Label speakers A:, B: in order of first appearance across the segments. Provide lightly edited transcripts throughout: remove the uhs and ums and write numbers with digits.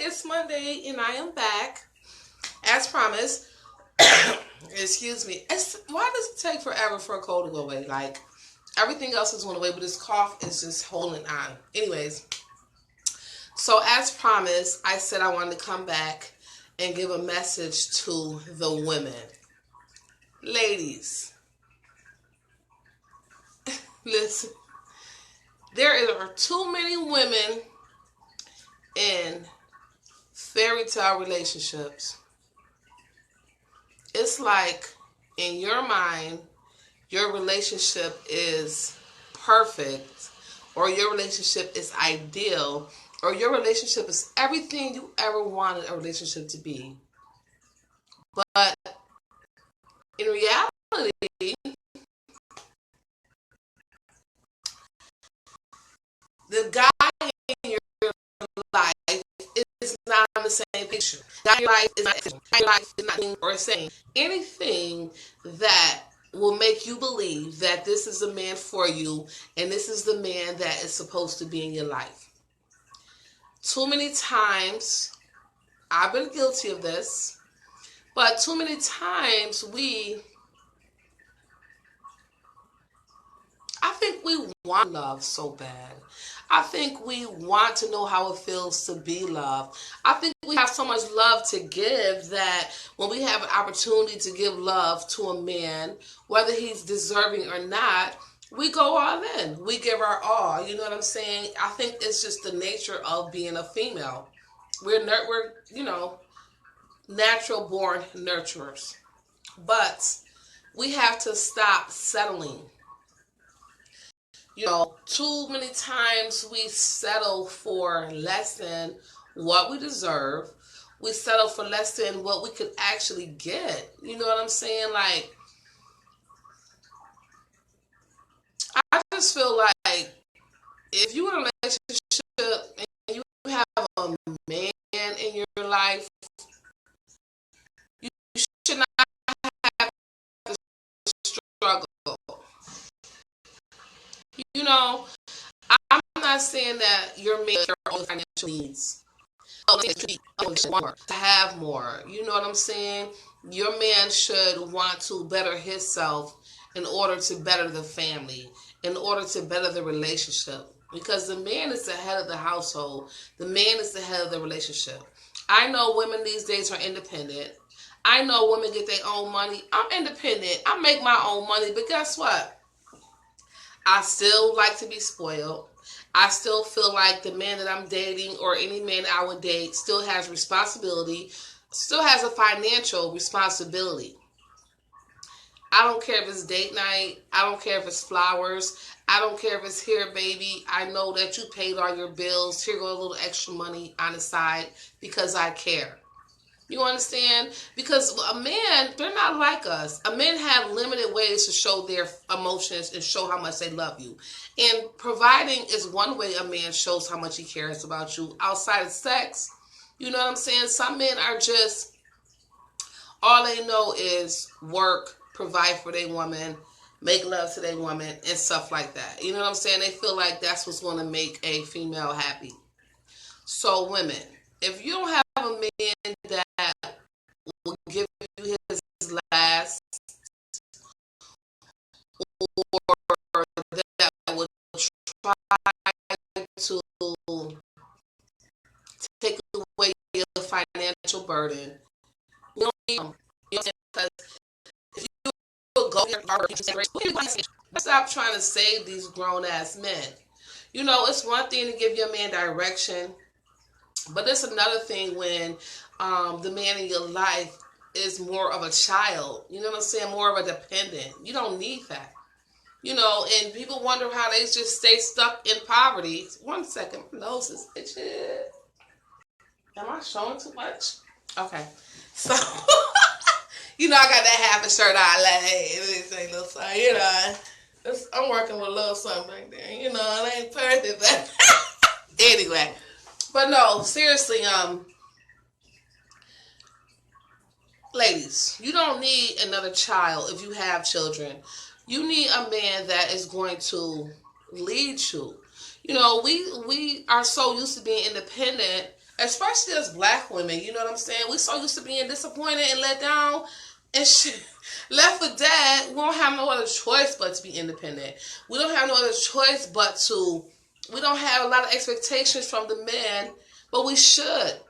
A: It's Monday and I am back as promised. Excuse me. Why does it take forever for a cold to go away? Like everything else is going away, but this cough is just holding on. Anyways, so as promised, I said I wanted to come back and give a message to the women. Ladies, listen. There are too many women in fairy tale relationships. It's like in your mind, your relationship is perfect, or your relationship is ideal, or your relationship is everything you ever wanted a relationship to be. But in reality, the guy in your life is not on the same picture. Guy in your life is not, your life is not doing or saying anything that will make you believe that this is the man for you and this is the man that is supposed to be in your life. Too many times, I've been guilty of this, but too many times I think we want love so bad. I think we want to know how it feels to be loved. I think we have so much love to give that when we have an opportunity to give love to a man, whether he's deserving or not, we go all in. We give our all. You know what I'm saying? I think it's just the nature of being a female. We're natural born nurturers. But we have to stop settling. Too many times we settle for less than what we deserve. We settle for less than what we could actually get. You know what I'm saying? Like, I just feel like if you're in a relationship and you have a man in your life, you should not have to struggle. You know, I'm not saying that your man your own financial needs. To have more. You know what I'm saying? Your man should want to better himself in order to better the family, in order to better the relationship. Because the man is the head of the household. The man is the head of the relationship. I know women these days are independent. I know women get their own money. I'm independent. I make my own money. But guess what? I still like to be spoiled. I still feel like the man that I'm dating or any man I would date still has responsibility, still has a financial responsibility. I don't care if it's date night. I don't care if it's flowers. I don't care if it's here, baby. I know that you paid all your bills. Here go a little extra money on the side because I care. You understand? Because a man, they're not like us. A men have limited ways to show their emotions and show how much they love you. And providing is one way a man shows how much he cares about you outside of sex. You know what I'm saying? Some men are just, all they know is work, provide for their woman, make love to their woman, and stuff like that. You know what I'm saying? They feel like that's what's going to make a female happy. So women, if you don't have a man that will give you his last, or that will try to take away your financial burden, you don't need them. You know, because if you go stop trying to save these grown ass men. It's one thing to give your man direction, but it's another thing when the man in your life is more of a child. You know what I'm saying? More of a dependent. You don't need that. And people wonder how they just stay stuck in poverty. One second, my nose is itching. Am I showing too much? Okay. So, I got that half a shirt on. Like, hey, let me say a little something, I'm working with a little something right there. It ain't perfect, but anyway. But no, seriously, ladies, you don't need another child if you have children. You need a man that is going to lead you. We are so used to being independent, especially as black women. You know what I'm saying? We so used to being disappointed and let down and shit. Left for dead, we don't have no other choice but to be independent. We don't have no other choice but to. We don't have a lot of expectations from the men, but we should.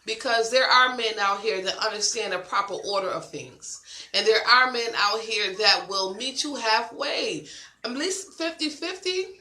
A: Because there are men out here that understand the proper order of things. And there are men out here that will meet you halfway. At least 50-50.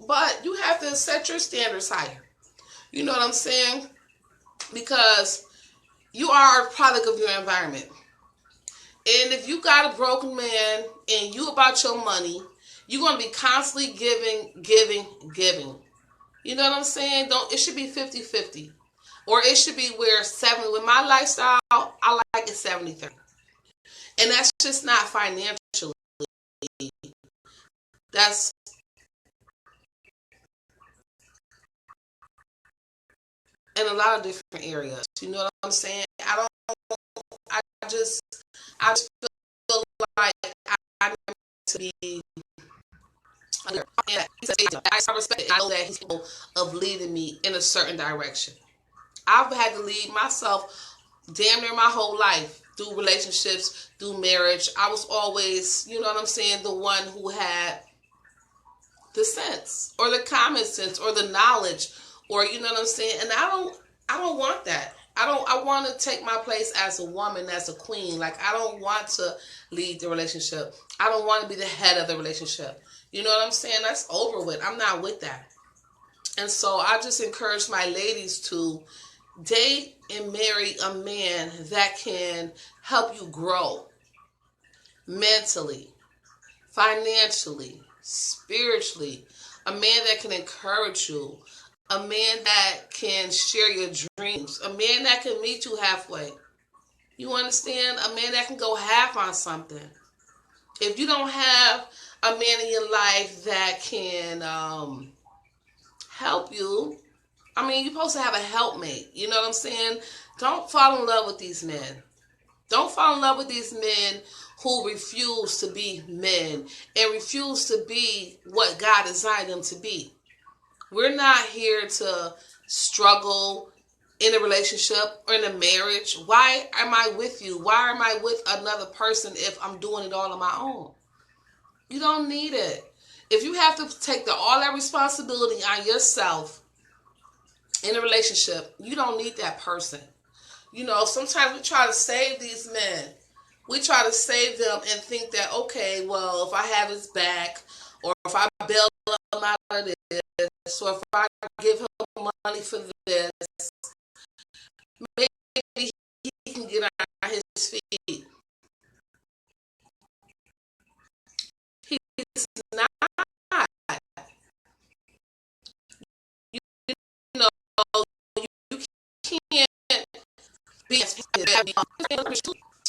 A: But you have to set your standards higher. You know what I'm saying? Because you are a product of your environment. And if you got a broken man and you about your money, you're going to be constantly giving. You know what I'm saying? It should be 50-50. Or it should be where 70, with my lifestyle, I like it 70-30. And that's just not financially. That's in a lot of different areas. You know what I'm saying? I just feel like I need to be, and I respect it. I know that he's capable of leading me in a certain direction. I've had to lead myself damn near my whole life through relationships, through marriage. I was always, you know what I'm saying, the one who had the sense or the common sense or the knowledge, or you know what I'm saying. And I don't want that. I want to take my place as a woman, as a queen. Like, I don't want to lead the relationship. I don't want to be the head of the relationship. You know what I'm saying? That's over with. I'm not with that. And so I just encourage my ladies to date and marry a man that can help you grow mentally, financially, spiritually. A man that can encourage you. A man that can share your dreams. A man that can meet you halfway. You understand? A man that can go half on something. If you don't have a man in your life that can help you, I mean, you're supposed to have a helpmate. You know what I'm saying? Don't fall in love with these men. Don't fall in love with these men who refuse to be men and refuse to be what God designed them to be. We're not here to struggle in a relationship or in a marriage. Why am I with you? Why am I with another person if I'm doing it all on my own? You don't need it. If you have to take all that responsibility on yourself in a relationship, you don't need that person. You know, sometimes we try to save these men. We try to save them and think that, okay, well, if I have his back, or if I bail him out of this, or if I give him money for this, maybe he can get on his feet. He's not. You know, you can't be,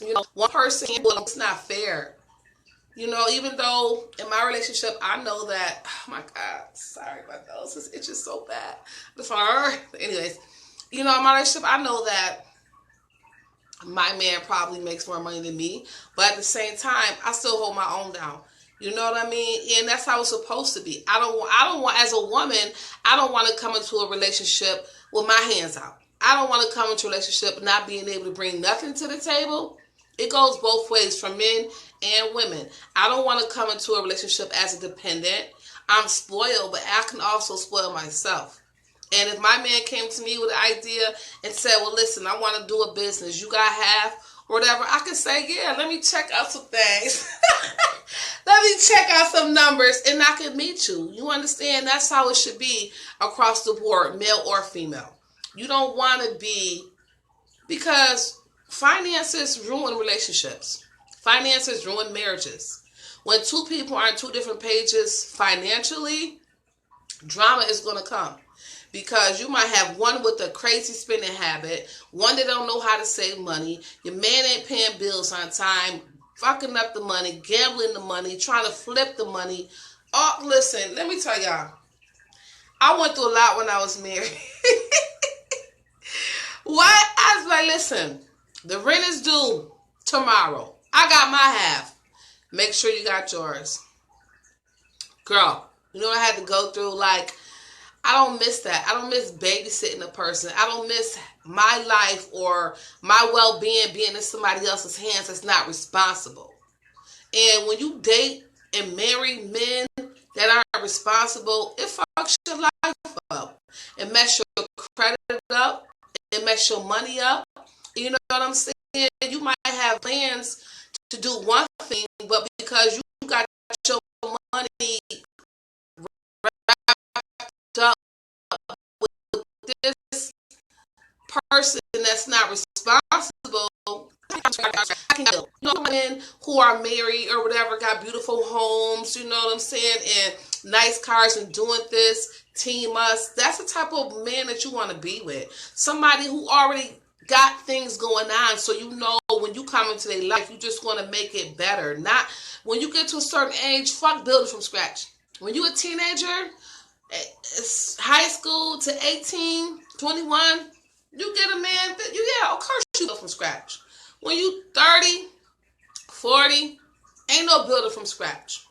A: you know, one person, well, it's not fair. You know, even though in my relationship, I know that, oh my God, sorry about those. It's itching so bad. Anyways, you know, in my relationship, I know that my man probably makes more money than me. But at the same time, I still hold my own down. You know what I mean? And that's how it's supposed to be. I don't want, as a woman, I don't want to come into a relationship with my hands out. I don't want to come into a relationship not being able to bring nothing to the table. It goes both ways for men and women. I don't want to come into a relationship as a dependent. I'm spoiled, but I can also spoil myself. And if my man came to me with an idea and said, well, listen, I want to do a business. You got half or whatever. I can say, yeah, let me check out some things. Let me check out some numbers and I can meet you. You understand? That's how it should be across the board, male or female. You don't want to be, because finances ruin relationships. Finances ruin marriages. When two people are on two different pages financially, drama is going to come. Because you might have one with a crazy spending habit, one that don't know how to save money, your man ain't paying bills on time, fucking up the money, gambling the money, trying to flip the money. Oh, listen, let me tell y'all, I went through a lot when I was married. What? I was like, listen, the rent is due tomorrow. I got my half. Make sure you got yours. Girl, you know what I had to go through? Like, I don't miss that. I don't miss babysitting a person. I don't miss my life or my well-being being in somebody else's hands that's not responsible. And when you date and marry men that aren't responsible, it fucks your life up. It messes your credit up. It messes your money up. You know what I'm saying? You might have plans to do one thing, but because you got your money wrapped up with this person that's not responsible, I can help. You know, men who are married or whatever got beautiful homes, you know what I'm saying, and nice cars and doing this, team us. That's the type of man that you want to be with. Somebody who already got things going on, so you know when you come into their life, you just want to make it better. Not when you get to a certain age, fuck building from scratch. When you a teenager, it's high school to 18, 21, you get a man, of course you build from scratch. When you 30, 40, ain't no builder from scratch.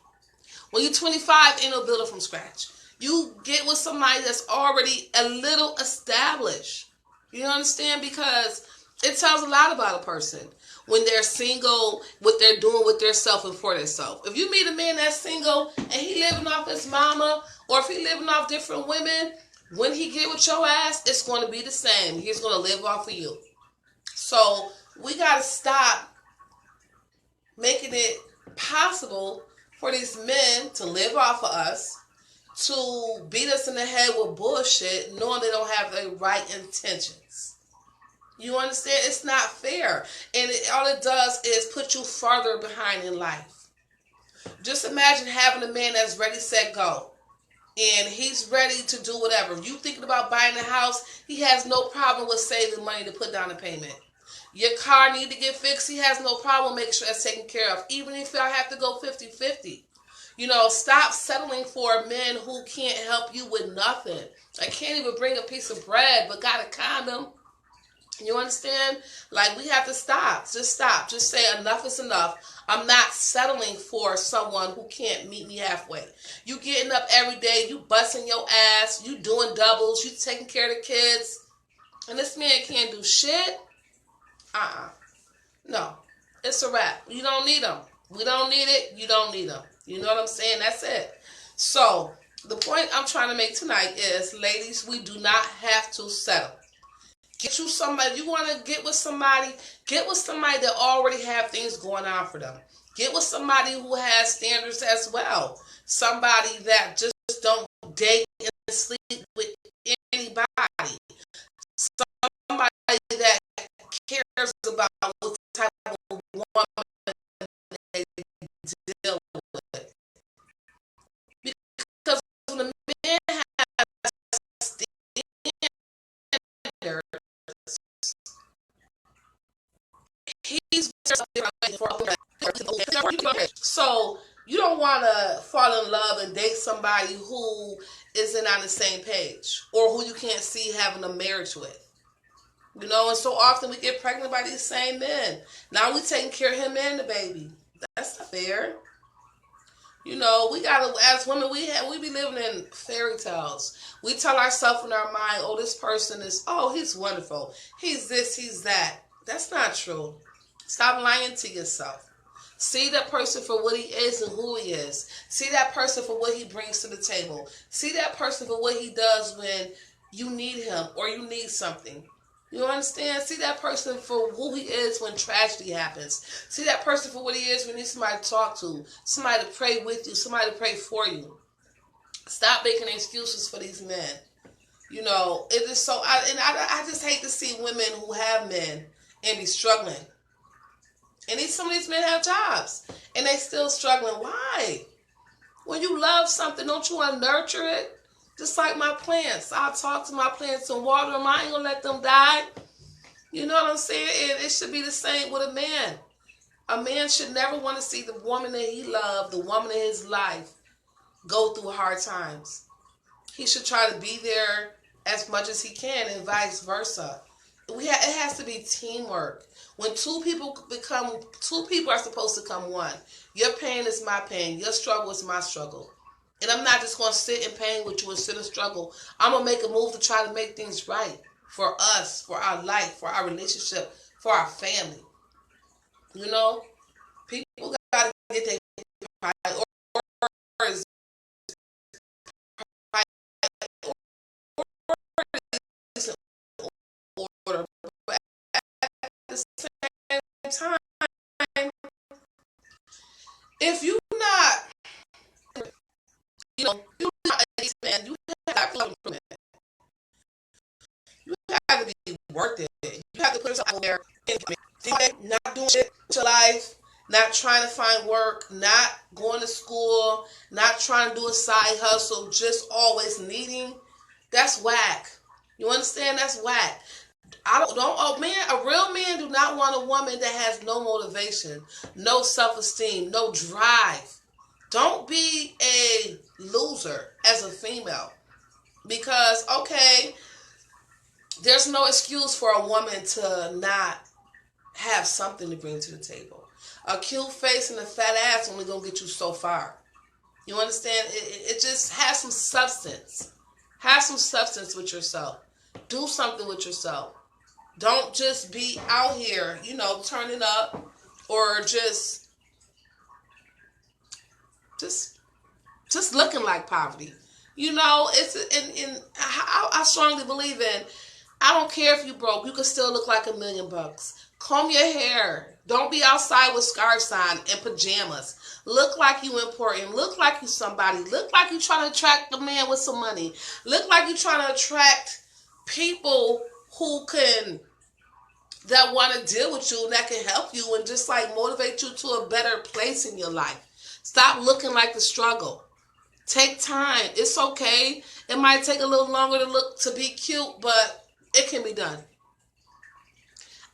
A: When you 25, ain't no builder from scratch. You get with somebody that's already a little established. You understand? Because it tells a lot about a person when they're single, what they're doing with themselves and for themselves. If you meet a man that's single and he living off his mama, or if he living off different women, when he get with your ass, it's going to be the same. He's going to live off of you. So we got to stop making it possible for these men to live off of us, to beat us in the head with bullshit, knowing they don't have the right intentions. You understand? It's not fair. And all it does is put you farther behind in life. Just imagine having a man that's ready, set, go. And he's ready to do whatever. If you thinking about buying a house, he has no problem with saving money to put down a payment. Your car need to get fixed, he has no problem making sure that's taken care of. Even if y'all have to go 50-50. You know, stop settling for men who can't help you with nothing. I can't even bring a piece of bread, but got a condom. You understand? Like, we have to stop. Just stop. Just say enough is enough. I'm not settling for someone who can't meet me halfway. You getting up every day, you busting your ass, you doing doubles, you taking care of the kids, and this man can't do shit? No. It's a wrap. You don't need them. We don't need it. You don't need them. You know what I'm saying? That's it. So, the point I'm trying to make tonight is, ladies, we do not have to settle. Get you somebody. You want to get with somebody that already have things going on for them. Get with somebody who has standards as well. Somebody that just don't date and sleep with anybody. Somebody that cares about what type of woman they deal with. Because when a man has standards, he's so you don't want to fall in love and date somebody who isn't on the same page or who you can't see having a marriage with. You know, and so often we get pregnant by these same men. Now we taking care of him and the baby. That's not fair. You know, we gotta, as women, we be living in fairy tales. We tell ourselves in our mind, oh, this person is, oh, he's wonderful. He's this, he's that. That's not true. Stop lying to yourself. See that person for what he is and who he is. See that person for what he brings to the table. See that person for what he does when you need him or you need something. You understand? See that person for who he is when tragedy happens. See that person for what he is when you need somebody to talk to, somebody to pray with you, somebody to pray for you. Stop making excuses for these men. You know, it is so, I just hate to see women who have men and be struggling. And some of these men have jobs and they still struggling. Why? When you love something, don't you want to nurture it? Just like my plants. I talk to my plants and water them. I ain't going to let them die. You know what I'm saying? And it should be the same with a man. A man should never want to see the woman that he loved, the woman in his life, go through hard times. He should try to be there as much as he can and vice versa. It has to be teamwork. When two people are supposed to become one. Your pain is my pain. Your struggle is my struggle. And I'm not just going to sit in pain with you and sit and struggle. I'm going to make a move to try to make things right for us, for our life, for our relationship, for our family. You know, people got to get their priorities in order. But at the same time, if you not, you're not a decent man, you have to improvement. You have to be worth it. You have to put yourself out there and not doing shit with your life, not trying to find work, not going to school, not trying to do a side hustle, just always needing. That's whack. You understand? That's whack. I don't. Oh man, a real man do not want a woman that has no motivation, no self-esteem, no drive. Don't be a loser as a female because okay, there's no excuse for a woman to not have something to bring to the table. A cute face and a fat ass only gonna get you so far. You understand? It just has some substance. Have some substance with yourself. Do something with yourself. Don't just be out here, turning up or just just looking like poverty. It's in I strongly believe in. I don't care if you broke. You can still look like $1,000,000. Comb your hair. Don't be outside with scarves on and pajamas. Look like you important. Look like you somebody. Look like you trying to attract a man with some money. Look like you trying to attract people who can that want to deal with you and that can help you and just like motivate you to a better place in your life. Stop looking like the struggle. Take time. It's okay. It might take a little longer to be cute, but it can be done.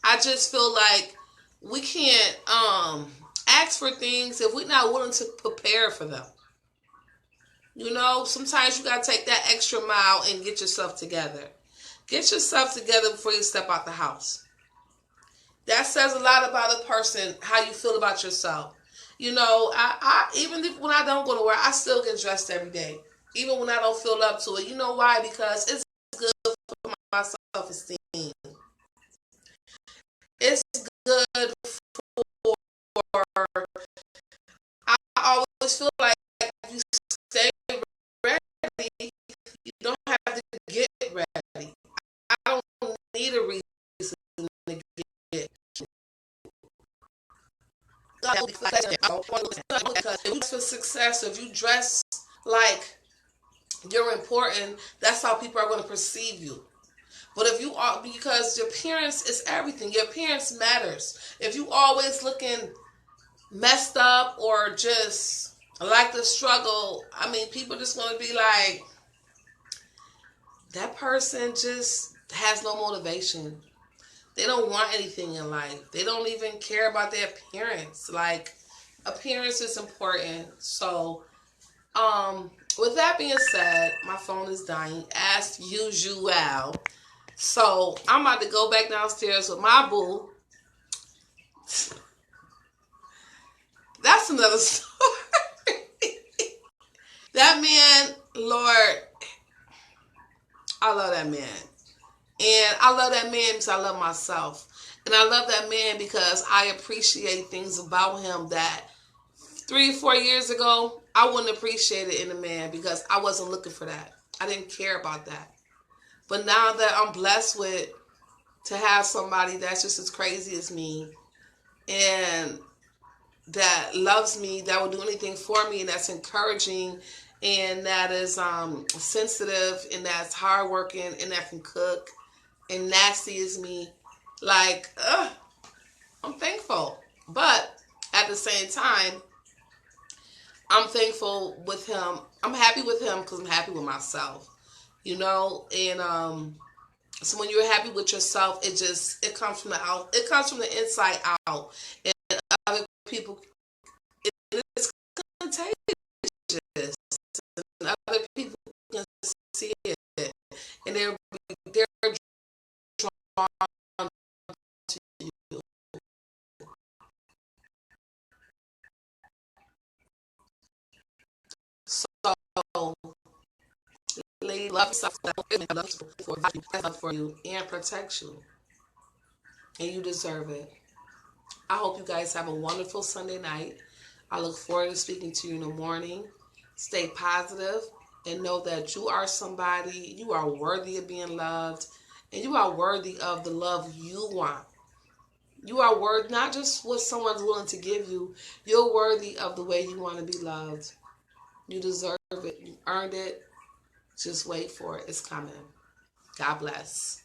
A: I just feel like we can't ask for things if we're not willing to prepare for them. Sometimes you gotta take that extra mile and get yourself together. Get yourself together before you step out the house. That says a lot about a person, how you feel about yourself. I even when I don't go to work, I still get dressed every day, even when I don't feel up to it. You know why? Because it's good for my self-esteem. It's good for. I always feel like if you stay ready, you don't have to get ready. I don't need a reason to get. Because if you for success, if you dress like you're important, that's how people are going to perceive you. But if you are, because your appearance is everything, your appearance matters. If you always looking messed up or just like the struggle, I mean, people just going to be like, that person just has no motivation. They don't want anything in life. They don't even care about their appearance. Like, appearance is important. So, with that being said, my phone is dying as usual. So I'm about to go back downstairs with my boo. That's another story. That man, Lord, I love that man. And I love that man because I love myself. And I love that man because I appreciate things about him that 3 or 4 years ago, I wouldn't appreciate it in a man because I wasn't looking for that. I didn't care about that. But now that I'm blessed with to have somebody that's just as crazy as me and that loves me, that will do anything for me, and that's encouraging, and that is sensitive, and that's hardworking, and that can cook, and nasty as me, like, I'm thankful. But at the same time, I'm thankful with him. I'm happy with him because I'm happy with myself, and so when you're happy with yourself, it comes from the out. It comes from the inside out, and other people. It's contagious, and other people can see it, and they're drawn to you. So love yourself, love for you, and protect you. And you deserve it. I hope you guys have a wonderful Sunday night. I look forward to speaking to you in the morning. Stay positive and know that you are somebody, you are worthy of being loved, and you are worthy of the love you want. You are worth not just what someone's willing to give you, you're worthy of the way you want to be loved. You deserve it. You earned it. Just wait for it. It's coming. God bless.